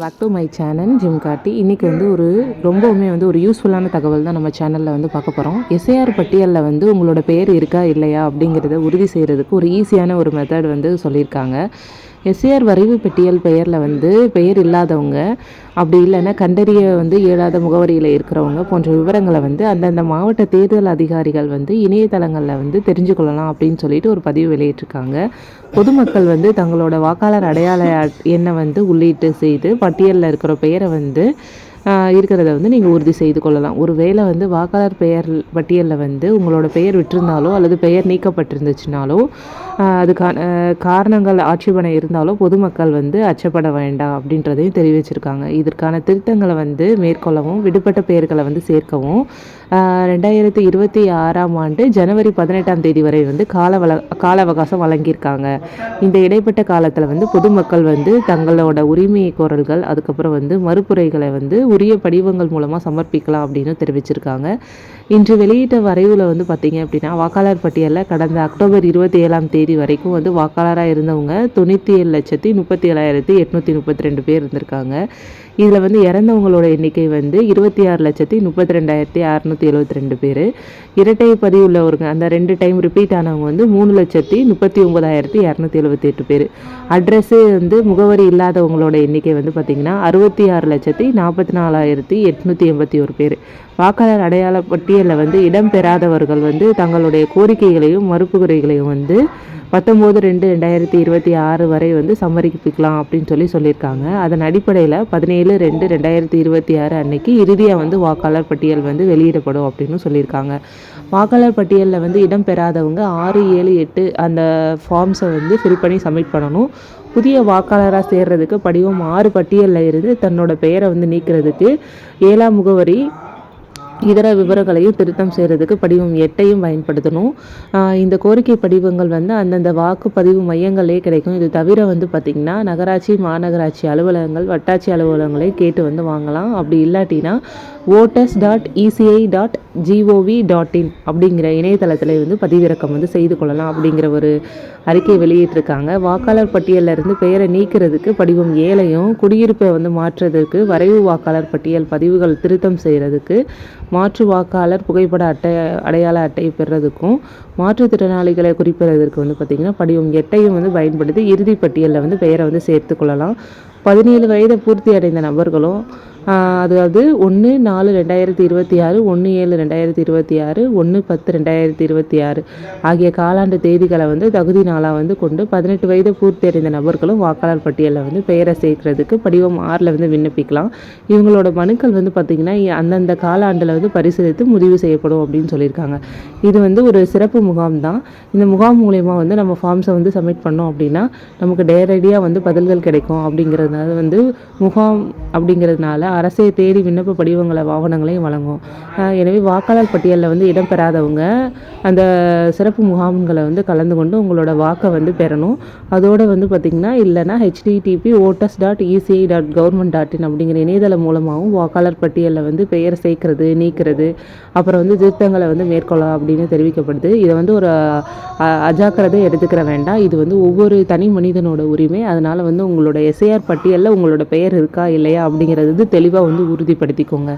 Back to my channel Jim Karthi. இன்றைக்கி ரொம்பவுமே ஒரு யூஸ்ஃபுல்லான தகவல் தான் நம்ம சேனலில் பார்க்க போகிறோம். எஸ்ஐஆர் பட்டியலில் உங்களோட பெயர் இருக்கா இல்லையா அப்படிங்கிறத உறுதி செய்கிறதுக்கு ஒரு ஈஸியான ஒரு மெத்தட் சொல்லியிருக்காங்க. எஸ்ஐஆர் வரைவு பட்டியல் பெயரில் பெயர் இல்லாதவங்க, அப்படி இல்லைன்னா கண்டறிய இயலாத முகவரியில் இருக்கிறவங்க போன்ற விவரங்களை அந்தந்த மாவட்ட தேர்தல் அதிகாரிகள் இணையதளங்களில் தெரிஞ்சுக்கொள்ளலாம் அப்படின்னு சொல்லிட்டு ஒரு பதிவு வெளியிட்டிருக்காங்க. பொதுமக்கள் தங்களோட வாக்காளர் அடையாள எண்ணை உள்ளீட்டு செய்து பட்டியலில் இருக்கிற பெயரை இருக்கிறத நீங்கள் உறுதி செய்து கொள்ளலாம். ஒரு வேளை வாக்காளர் பெயர் பட்டியலில் உங்களோட பெயர் விட்டிருந்தாலோ அல்லது பெயர் நீக்கப்பட்டிருந்துச்சுனாலோ அதுக்கான காரணங்கள் ஆட்சேபனை இருந்தாலோ பொதுமக்கள் அச்சப்பட வேண்டாம் அப்படின்றதையும் தெரிவிச்சிருக்காங்க. இதற்கான திருத்தங்களை மேற்கொள்ளவும் விடுபட்ட பெயர்களை சேர்க்கவும் 2026ஆம் ஆண்டு ஜனவரி 18ஆம் தேதி வரை கால அவகாசம் வழங்கியிருக்காங்க. இந்த இடைப்பட்ட காலத்தில் பொதுமக்கள் தங்களோட உரிமை கோரல்கள் அதுக்கப்புறம் மறுப்புரைகளை உரிய படிவங்கள் மூலமாக சமர்ப்பிக்கலாம் அப்படின்னு தெரிவிச்சிருக்காங்க. இன்று வெளியிட்ட வரைவில் பார்த்தீங்க அப்படின்னா வாக்காளர் பட்டியலில் கடந்த அக்டோபர் 27ஆம் தேதி வரைக்கும் வாக்காளராக இருந்தவங்க 97,37,832 பேர் இருந்திருக்காங்க. இதில் இறந்தவங்களோட எண்ணிக்கை 26,32,672 பேர். இரட்டை பதிவு உள்ளவங்க அந்த 2 டைம் ரிப்பீட் ஆனவங்க 3,39,278 பேர். அட்ரஸு முகவரி இல்லாதவங்களோட எண்ணிக்கை பார்த்திங்கன்னா 66,44,881 பேர். வாக்காளர் அடையாள பட்டியலில் இடம் பெறாதவர்கள் தங்களுடைய கோரிக்கைகளையும் மறுப்புரைகளையும் 19/2/2026 வரை சமர்ப்பிக்கலாம் அப்படின்னு சொல்லியிருக்காங்க. அதன் அடிப்படையில் 17/2/2026 அன்னைக்கு இறுதியாக வாக்காளர் பட்டியல் வெளியிடப்படும் அப்படின்னு சொல்லியிருக்காங்க. வாக்காளர் பட்டியலில் இடம் பெறாதவங்க 6, 7, 8 அந்த ஃபார்ம்ஸை ஃபில் பண்ணி சப்மிட் பண்ணணும். புதிய வாக்காளராக சேர்றதுக்கு படிவம் 6 பட்டியலில் இருந்து தன்னோட பெயரை நீக்கிறதுக்கு 7ஆம் முகவரி இதர விவரங்களையும் திருத்தம் செய்கிறதுக்கு படிவம் 8ஐயும் பயன்படுத்தணும். இந்த கோரிக்கை படிவங்கள் அந்தந்த வாக்குப்பதிவு மையங்களே கிடைக்கும். இது தவிர பார்த்திங்கன்னா நகராட்சி மாநகராட்சி அலுவலகங்கள் வட்டாட்சி அலுவலகங்களை கேட்டு வாங்கலாம். அப்படி இல்லாட்டினா voters.eci.gov.in அப்படிங்கிற இணையதளத்தில் பதிவிறக்கம் செய்து கொள்ளலாம் அப்படிங்கிற ஒரு அறிக்கை வெளியிட்டிருக்காங்க. வாக்காளர் பட்டியலில் இருந்து பெயரை நீக்கிறதுக்கு படிவம் 7ஐயும் குடியிருப்பை மாற்றுறதுக்கு வரைவு வாக்காளர் பட்டியல் பதிவுகள் திருத்தம் செய்கிறதுக்கு மாற்று வாக்காளர் புகைப்பட அடையாள அட்டை பெறுறதுக்கும் மாற்றுத்திறனாளிகளை குறிப்பிடுறதுக்கு பார்த்திங்கன்னா படிவம் 8ஐயும் பயன்படுத்தி இறுதி பட்டியலில் பெயரை சேர்த்து கொள்ளலாம். 17 வயதை பூர்த்தி அடைந்த நபர்களும் அதாவது 1/4/2026, 1/7/2026, 1/10/2026 ஆகிய காலாண்டு தேதிகளை தகுதி நாளாக கொண்டு 18 வயது பூர்த்தி அடைந்த நபர்களும் வாக்காளர் பட்டியலில் பெயரை சேர்க்கிறதுக்கு படிவம் 6ல் விண்ணப்பிக்கலாம். இவங்களோட மனுக்கள் பார்த்திங்கன்னா அந்தந்த காலாண்டில் பரிசீலித்து முடிவு செய்யப்படும் அப்படின்னு சொல்லியிருக்காங்க. இது ஒரு சிறப்பு முகாம் தான். இந்த முகாம் மூலயமா நம்ம ஃபார்ம்ஸை சப்மிட் பண்ணோம் அப்படின்னா நமக்கு நேரடியாக பதில்கள் கிடைக்கும். அப்படிங்கிறதுனால முகாம் அப்படிங்கிறதுனால அரசை தேடி விண்ணப்ப படிவங்களை ஆவணங்களையும் வழங்கும். எனவே வாக்காளர் பட்டியலில் இடம் பெறாதவங்க அந்த சிறப்பு முகாம்களை கலந்து கொண்டு உங்களோட வாக்கை பெறணும். அதோடு பார்த்திங்கன்னா இல்லைனா http://voters.eci.government.in அப்படிங்கிற இணையதளம் மூலமாகவும் வாக்காளர் பட்டியலில் பெயர் சேர்க்கிறது நீக்கிறது அப்புறம் திருத்தங்களை மேற்கொள்ளலாம் அப்படின்னு தெரிவிக்கப்படுது. இதை ஒரு அஜாக்கிரதை எடுத்துக்கிற வேண்டாம். இது ஒவ்வொரு தனி மனிதனோட உரிமை. அதனால் உங்களோட எஸ்ஐஆர் பட்டியலில் உங்களோட பெயர் இருக்கா இல்லையா அப்படிங்கிறது தெளிவாக உறுதிப்படுத்திக்கோங்க.